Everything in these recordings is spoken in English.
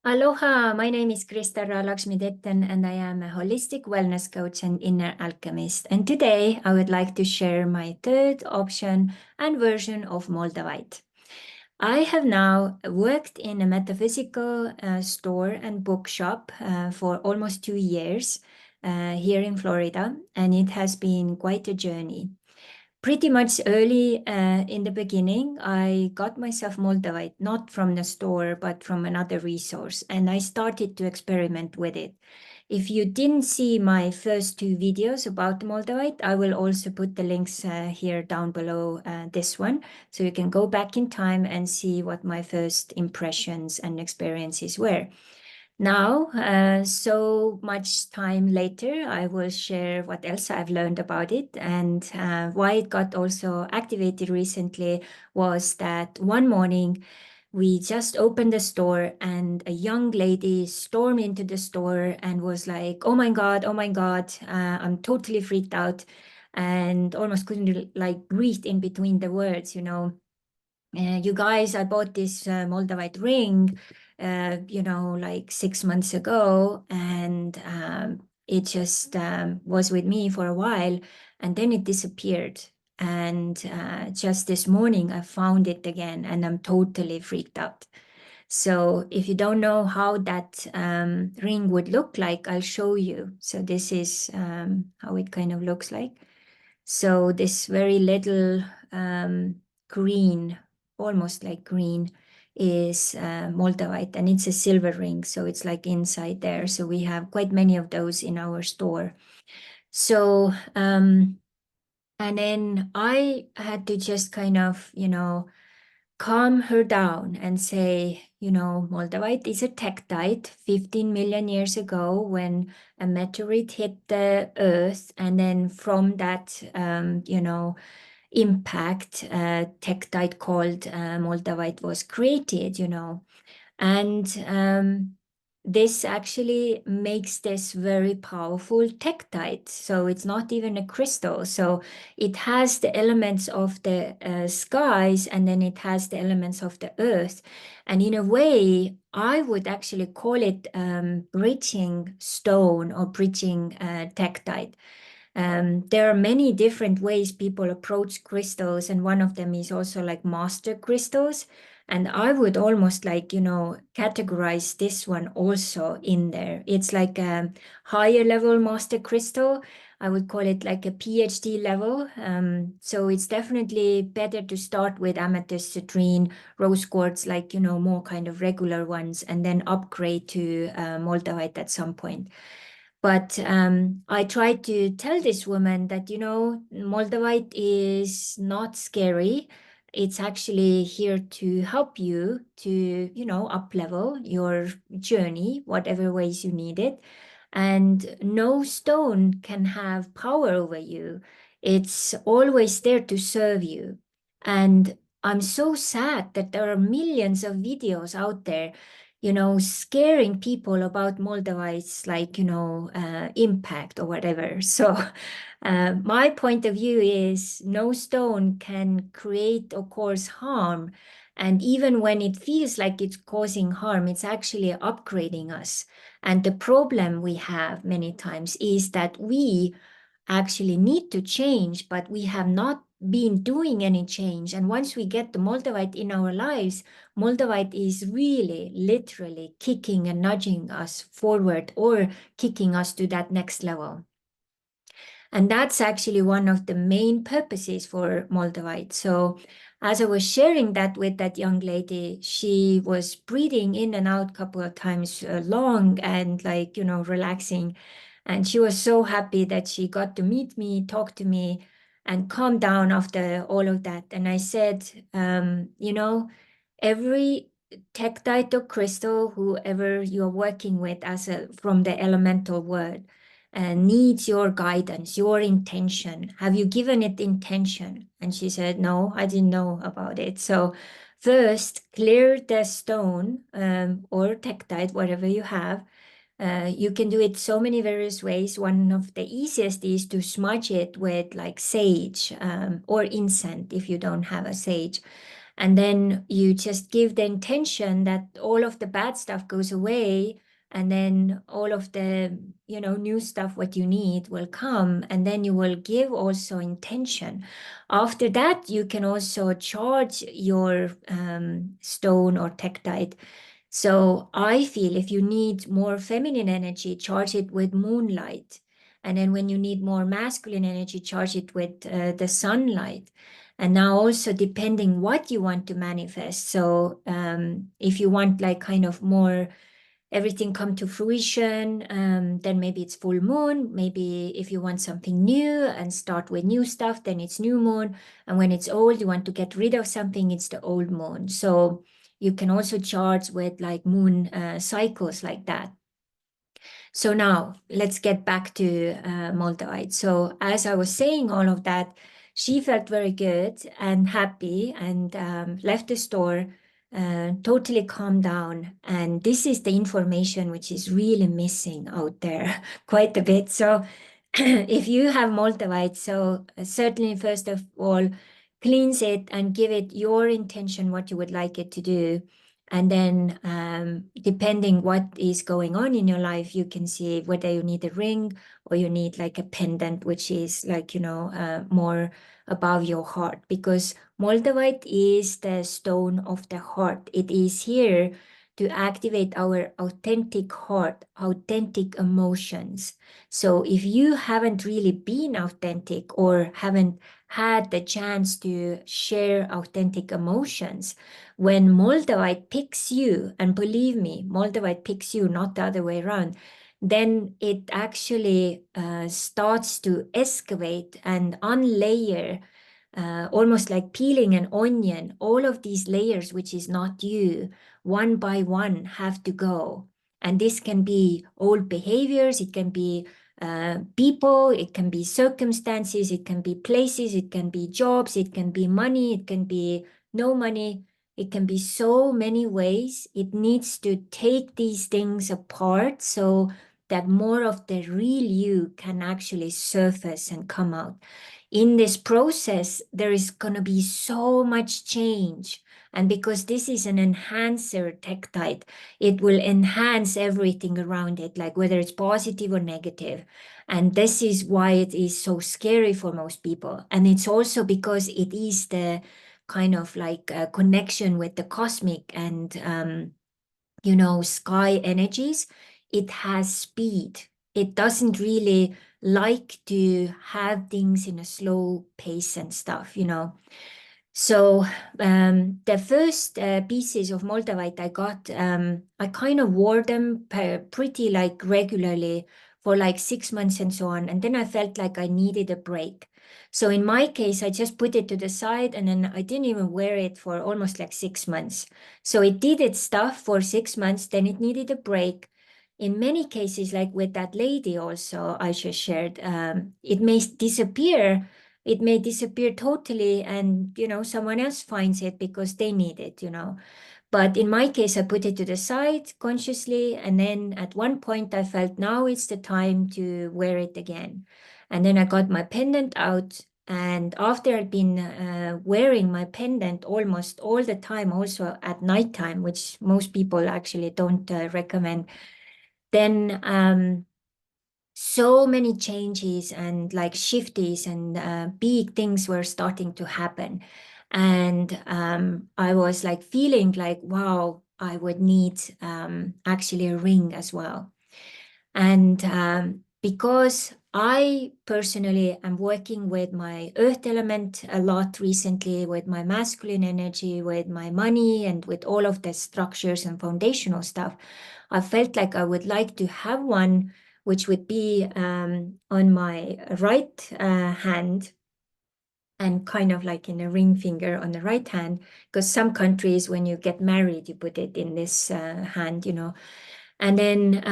Aloha, my name is Krista Lakshmi-Detten and I am a holistic wellness coach and inner alchemist. And today I would like to share my third option and version of Moldavite. I have now worked in a metaphysical store and bookshop for almost 2 years here in Florida, and it has been quite a journey. Pretty much early in the beginning, I got myself Moldavite, not from the store, but from another resource, and I started to experiment with it. If you didn't see my first 2 videos about Moldavite, I will also put the links here down below this one, so you can go back in time and see what my first impressions and experiences were. Now, so much time later, I will share what else I've learned about it, and why it got also activated recently was that one morning we just opened the store and a young lady stormed into the store and was like, oh my God, I'm totally freaked out and almost couldn't like breathe in between the words, you guys, I bought this Moldavite ring, like 6 months ago, and it just was with me for a while, and then it disappeared. And just this morning, I found it again, and I'm totally freaked out. So if you don't know how that ring would look like, I'll show you. So this is how it kind of looks like. So this very little green, almost like green, is Moldavite, and it's a silver ring, so it's like inside there. So we have quite many of those in our store. So, and then I had to just kind of, calm her down and say, Moldavite is a tektite 15 million years ago when a meteorite hit the earth. And then from that, impact, tektite called Moldavite was created, And this actually makes this very powerful tektite. So it's not even a crystal. So it has the elements of the skies, and then it has the elements of the earth. And in a way, I would actually call it bridging stone or bridging tektite. There are many different ways people approach crystals, and one of them is also like master crystals. And I would almost like, categorize this one also in there. It's like a higher level master crystal. I would call it like a PhD level. So it's definitely better to start with amethyst, citrine, rose quartz, like, more kind of regular ones, and then upgrade to Moldavite at some point. But I tried to tell this woman that, Moldavite is not scary. It's actually here to help you to, up level your journey, whatever ways you need it. And no stone can have power over you. It's always there to serve you. And I'm so sad that there are millions of videos out there scaring people about Moldavite's like, impact or whatever. So my point of view is no stone can create or cause harm. And even when it feels like it's causing harm, it's actually upgrading us. And the problem we have many times is that we actually need to change, but we have not been doing any change. And once we get the Moldavite in our lives, Moldavite is really literally kicking and nudging us forward or kicking us to that next level. And that's actually one of the main purposes for Moldavite. So as I was sharing that with that young lady, she was breathing in and out a couple of times long and like, relaxing. And she was so happy that she got to meet me, talk to me, and calm down after all of that. And I said, every tektite or crystal, whoever you're working with from the elemental world, needs your guidance, your intention. Have you given it intention? And she said, no, I didn't know about it. So first, clear the stone or tektite, whatever you have. You can do it so many various ways. One of the easiest is to smudge it with like sage or incense if you don't have a sage. And then you just give the intention that all of the bad stuff goes away, and then all of the, new stuff, what you need will come, and then you will give also intention. After that, you can also charge your stone or tektite. So I feel if you need more feminine energy, charge it with moonlight. And then when you need more masculine energy, charge it with the sunlight. And now also depending what you want to manifest. So if you want like kind of more everything come to fruition, then maybe it's full moon. Maybe if you want something new and start with new stuff, then it's new moon. And when it's old, you want to get rid of something, it's the old moon. So you can also charge with like moon cycles like that. So now let's get back to Moldavite. So as I was saying all of that, she felt very good and happy and left the store, totally calmed down. And this is the information which is really missing out there quite a bit. So if you have Moldavite, so certainly first of all, cleanse it and give it your intention, what you would like it to do. And then depending what is going on in your life, you can see whether you need a ring or you need like a pendant, which is like, more above your heart. Because Moldavite is the stone of the heart. It is here to activate our authentic heart, authentic emotions. So if you haven't really been authentic or haven't had the chance to share authentic emotions, when Moldavite picks you, and believe me, Moldavite picks you, not the other way around, then it actually starts to excavate and unlayer, almost like peeling an onion. All of these layers, which is not you, one by one have to go. And this can be old behaviors, it can be people, it can be circumstances, it can be places, it can be jobs, it can be money, it can be no money. It can be so many ways. It needs to take these things apart so that more of the real you can actually surface and come out. In this process, there is going to be so much change. And because this is an enhancer tektite, it will enhance everything around it, like whether it's positive or negative. And this is why it is so scary for most people. And it's also because it is the kind of like a connection with the cosmic and sky energies. It has speed. It doesn't really like to have things in a slow pace and stuff. So the first pieces of Moldavite I got, I kind of wore them pretty like regularly for like 6 months and so on. And then I felt like I needed a break. So in my case, I just put it to the side and then I didn't even wear it for almost like 6 months. So it did its stuff for 6 months, then it needed a break. In many cases, like with that lady also I just shared, it may disappear totally and someone else finds it because they need it. But in my case, I put it to the side consciously, and then at one point I felt now it's the time to wear it again. And then I got my pendant out, and after I'd been wearing my pendant almost all the time, also at nighttime, which most people actually don't recommend, then so many changes and like shifties and big things were starting to happen. And I was like feeling like, wow, I would need actually a ring as well. And because I personally am working with my earth element a lot recently, with my masculine energy, with my money, and with all of the structures and foundational stuff, I felt like I would like to have one which would be on my right hand and kind of like in a ring finger on the right hand, because some countries, when you get married, you put it in this hand. And then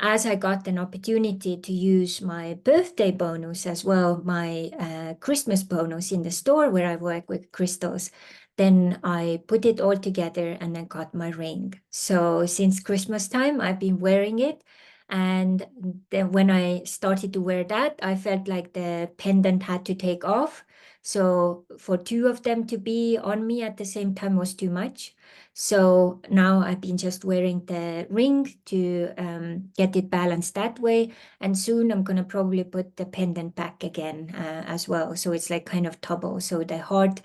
as I got an opportunity to use my birthday bonus as well, my Christmas bonus in the store where I work with crystals, then I put it all together and I got my ring. So since Christmas time, I've been wearing it. And then when I started to wear that, I felt like the pendant had to take off. So for two of them to be on me at the same time was too much. So now I've been just wearing the ring to get it balanced that way. And soon I'm going to probably put the pendant back again as well. So it's like kind of double. So the heart,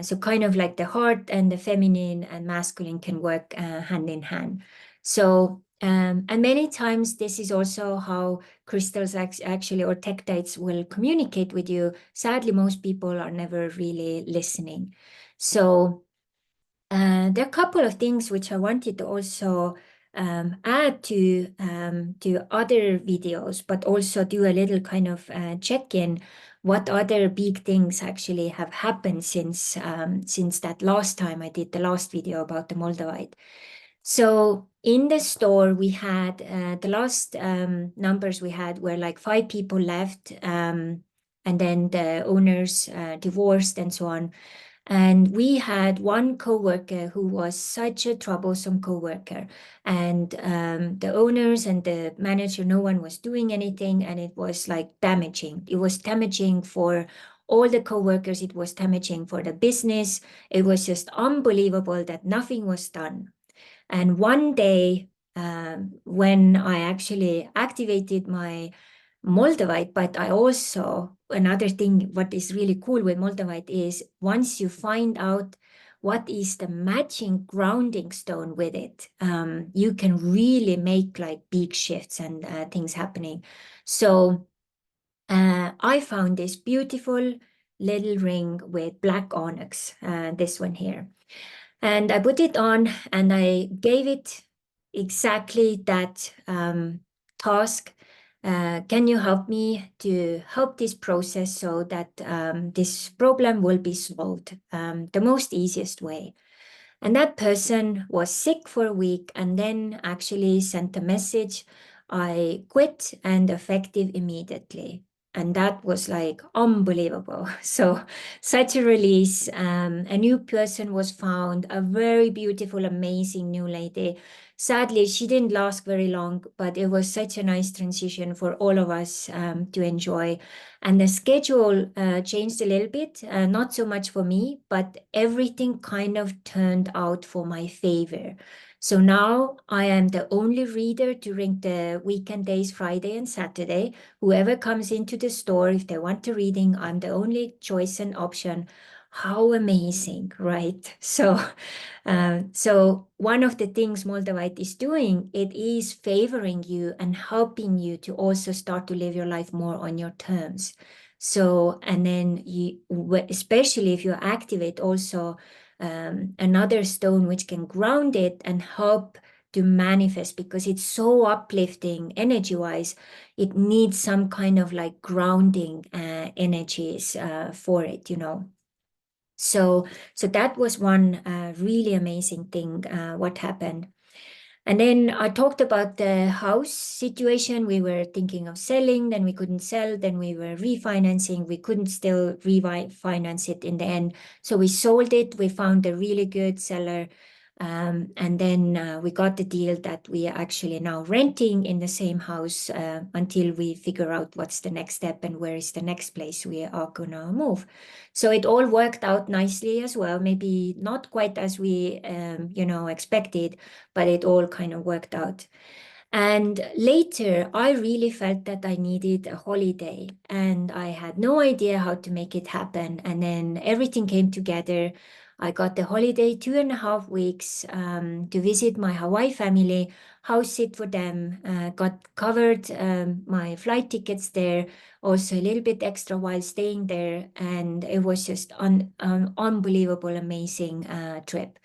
so kind of like the heart and the feminine and masculine can work hand in hand. So, and many times this is also how crystals actually or tektites will communicate with you. Sadly, most people are never really listening. So there are a couple of things which I wanted to also add to other videos, but also do a little kind of check-in. What other big things actually have happened since that last time I did the last video about the Moldavite? So in the store, we had the last numbers we had were like 5 people left, and then the owners divorced and so on. And we had one coworker who was such a troublesome coworker, and the owners and the manager, no one was doing anything, and it was like damaging. It was damaging for all the coworkers. It was damaging for the business. It was just unbelievable that nothing was done. And one day, when I actually activated my Moldavite, but I also, another thing, what is really cool with Moldavite is once you find out what is the matching grounding stone with it, you can really make like big shifts and things happening. So I found this beautiful little ring with black onyx, this one here. And I put it on and I gave it exactly that task. Can you help me to help this process so that this problem will be solved the most easiest way? And that person was sick for a week and then actually sent a message. I quit and effective immediately. And that was like unbelievable. So, such a release. A new person was found, a very beautiful, amazing new lady. Sadly, she didn't last very long, but it was such a nice transition for all of us to enjoy. And the schedule changed a little bit, not so much for me, but everything kind of turned out for my favor. So now I am the only reader during the weekend days, Friday and Saturday. Whoever comes into the store, if they want a reading, I'm the only choice and option. How amazing, right? So one of the things Moldavite is doing, it is favoring you and helping you to also start to live your life more on your terms. So, and then you, especially if you activate also another stone which can ground it and help to manifest because it's so uplifting energy-wise, it needs some kind of like grounding energies for it, you know. So that was one really amazing thing, what happened. And then I talked about the house situation. We were thinking of selling, then we couldn't sell, then we were refinancing. We couldn't still refinance it in the end. So we sold it. We found a really good seller. And then we got the deal that we are actually now renting in the same house until we figure out what's the next step and where is the next place we are gonna move. So it all worked out nicely as well. Maybe not quite as we, expected, but it all kind of worked out. And later, I really felt that I needed a holiday and I had no idea how to make it happen. And then everything came together. I got the holiday 2.5 weeks to visit my Hawaii family, house sit for them, got covered my flight tickets there, also a little bit extra while staying there. And it was just an unbelievable, amazing trip.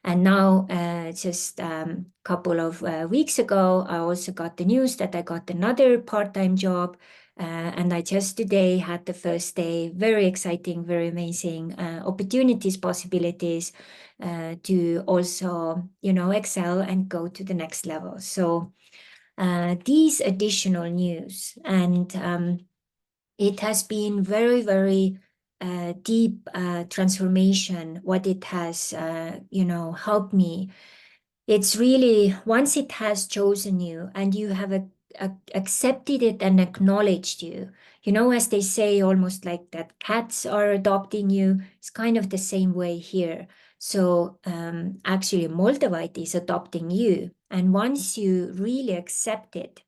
And now, just a couple of weeks ago, I also got the news that I got another part-time job. And I just today had the first day. Very exciting, very amazing opportunities, possibilities to also, excel and go to the next level. So these additional news, and it has been very, very deep transformation, what it has, helped me. It's really, once it has chosen you and you have accepted it and acknowledged you, You know, as they say, almost like that cats are adopting you, it's kind of the same way here. So actually, Moldavite is adopting you. And once you really accept it,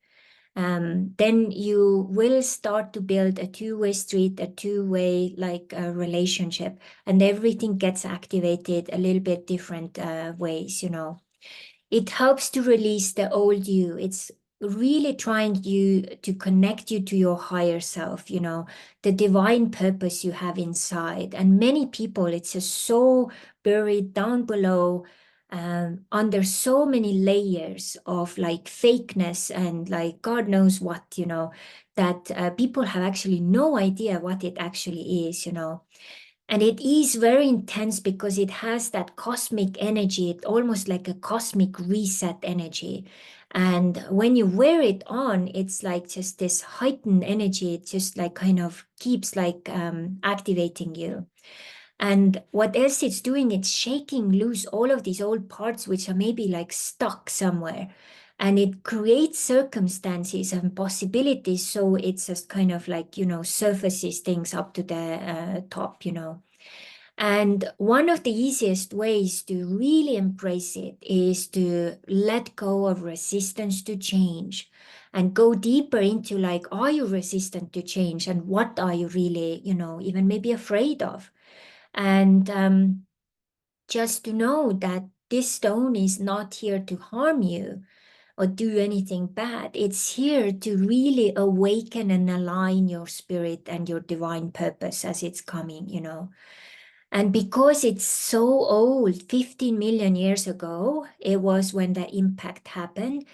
then you will start to build a two-way street, a two-way like relationship, and everything gets activated a little bit different ways, you know. It helps to release the old you. It's really trying you to connect you to your higher self, you know, the divine purpose you have inside. And many people, it's just so buried down below, under so many layers of like fakeness and like God knows what, you know, that people have actually no idea what it actually is, you know. And it is very intense because it has that cosmic energy, it's almost like a cosmic reset energy. And when you wear it on, it's like just this heightened energy. It just like kind of keeps like activating you. And what else it's doing, it's shaking loose all of these old parts which are maybe like stuck somewhere. And it creates circumstances and possibilities. So it's just kind of like, you know, surfaces things up to the top, you know. And one of the easiest ways to really embrace it is to let go of resistance to change and go deeper into like, are you resistant to change and what are you really, you know, even maybe afraid of? And just to know that this stone is not here to harm you or do anything bad. It's here to really awaken and align your spirit and your divine purpose as it's coming, you know. And because it's so old, 15 million years ago, it was when the impact happened.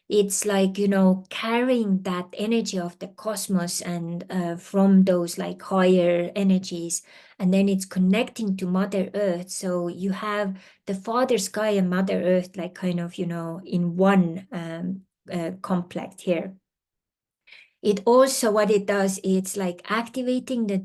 It's like, you know, carrying that energy of the cosmos and from those like higher energies. And then it's connecting to Mother Earth. So you have the Father Sky and Mother Earth, like kind of, you know, in one complex here. It also, what it does, it's like activating the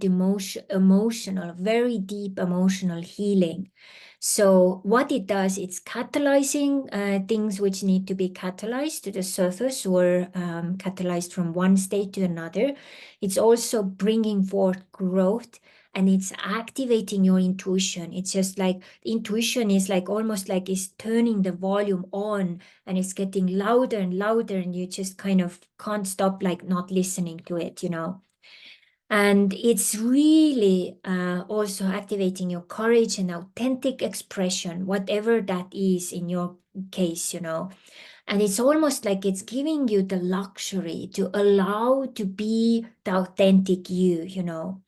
emotional, very deep emotional healing. So what it does, it's catalyzing things which need to be catalyzed to the surface or catalyzed from one state to another. It's also bringing forth growth and it's activating your intuition. It's just like intuition is like almost like it's turning the volume on and it's getting louder and louder and you just kind of can't stop like not listening to it, you know. And it's really also activating your courage and authentic expression, whatever that is in your case, you know. And it's almost like it's giving you the luxury to allow to be the authentic you, you know,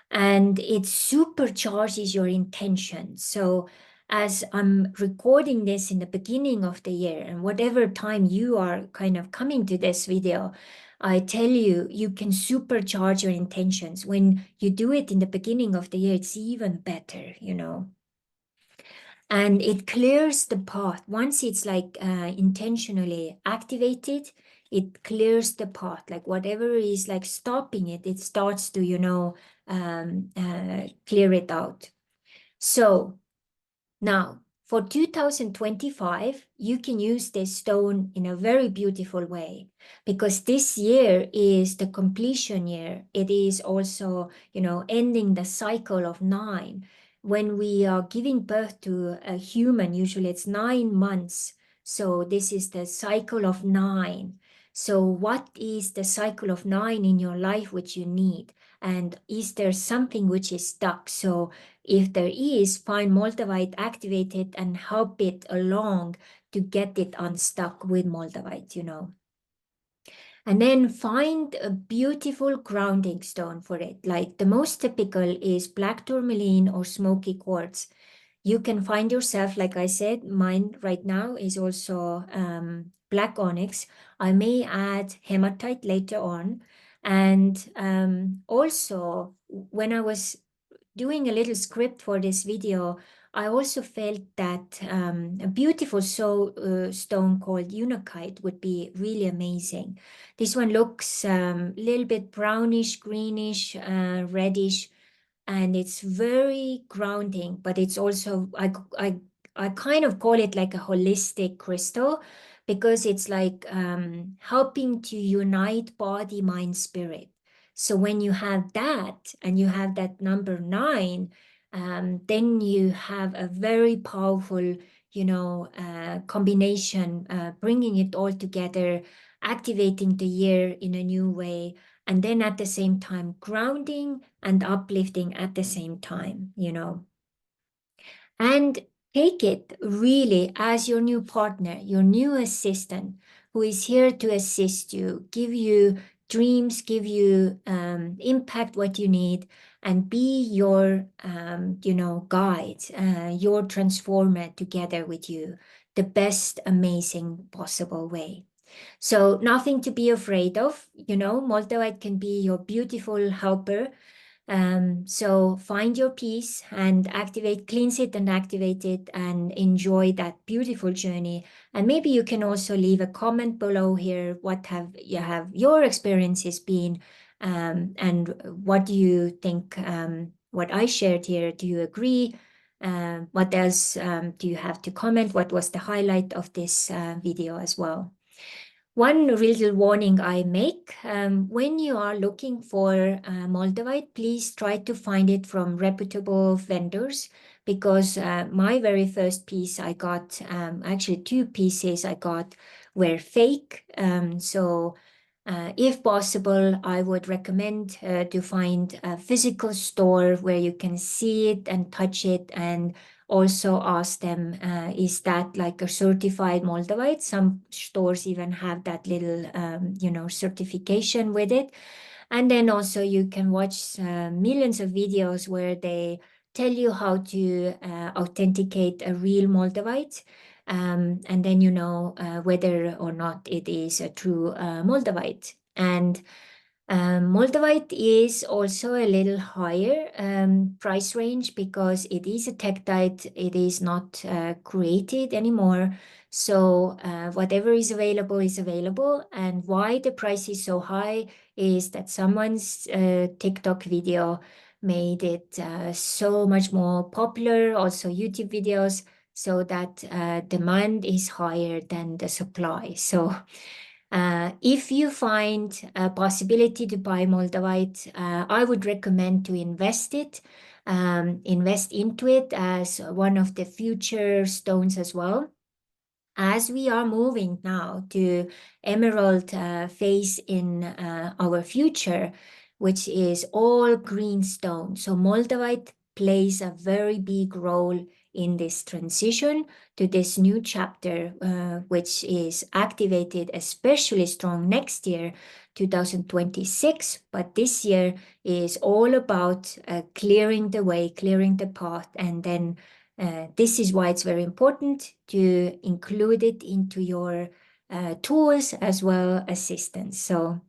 and it supercharges your intention. So as I'm recording this in the beginning of the year and whatever time you are kind of coming to this video, I tell you, you can supercharge your intentions. When you do it in the beginning of the year, it's even better, you know. And it clears the path. Once it's like intentionally activated, it clears the path. Like whatever is like stopping it, it starts to, you know, clear it out. So now for 2025, you can use this stone in a very beautiful way because this year is the completion year. It is also, you know, ending the cycle of 9. When we are giving birth to a human, usually it's 9 months. So this is the cycle of 9. So what is the cycle of 9 in your life which you need? And is there something which is stuck? So if there is, find Moldavite, activate it, and help it along to get it unstuck with Moldavite, you know. And then find a beautiful grounding stone for it. Like the most typical is black tourmaline or smoky quartz. You can find yourself, like I said, mine right now is also black onyx. I may add hematite later on. And also, when I was doing a little script for this video, I also felt that a beautiful stone called unakite would be really amazing. This one looks a little bit brownish, greenish, reddish, and it's very grounding, but it's also, I kind of call it like a holistic crystal because it's like helping to unite body, mind, spirit. So when you have that and you have that number 9, then you have a very powerful, combination, bringing it all together, activating the year in a new way, and then at the same time grounding and uplifting at the same time, and take it really as your new partner, your new assistant who is here to assist you, give you dreams, give you impact what you need, and be your, guide, your transformer together with you, the best, amazing possible way. So nothing to be afraid of. Moldavite can be your beautiful helper. So find your peace and cleanse it and activate it and enjoy that beautiful journey. And maybe you can also leave a comment below here. What have your experiences been? And what do you think? What I shared here, do you agree? What else do you have to comment? What was the highlight of this video as well? One little warning I make, when you are looking for Moldavite, please try to find it from reputable vendors, because my very first piece I got, actually 2 pieces I got, were fake. So if possible, I would recommend to find a physical store where you can see it and touch it, and also ask them, is that like a certified Moldavite? Some stores even have that little, certification with it. And then also you can watch millions of videos where they tell you how to authenticate a real Moldavite. And then you know whether or not it is a true Moldavite. And Moldavite is also a little higher price range because it is a tektite. It is not created anymore. So whatever is available is available. And why the price is so high is that someone's TikTok video made it so much more popular, also YouTube videos, so that demand is higher than the supply. So if you find a possibility to buy Moldavite, I would recommend to invest into it as one of the future stones as well. As we are moving now to emerald phase in our future, which is all green stone. So Moldavite plays a very big role in this transition to this new chapter, which is activated especially strong next year, 2026. But this year is all about clearing the way, clearing the path, and then this is why it's very important to include it into your tools as well as assistance. So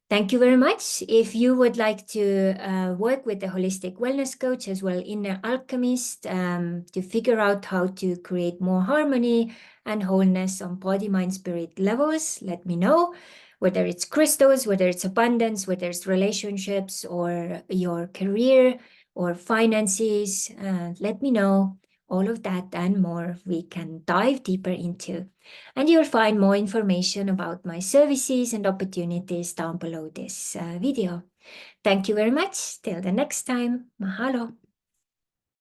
thank you very much. If you would like to work with the holistic wellness coach as well, inner alchemist, to figure out how to create more harmony and wholeness on body, mind, spirit levels, let me know. Whether it's crystals, whether it's abundance, whether it's relationships or your career or finances, let me know. All of that and more we can dive deeper into. And you'll find more information about my services and opportunities down below this video. Thank you very much. Till the next time. Mahalo.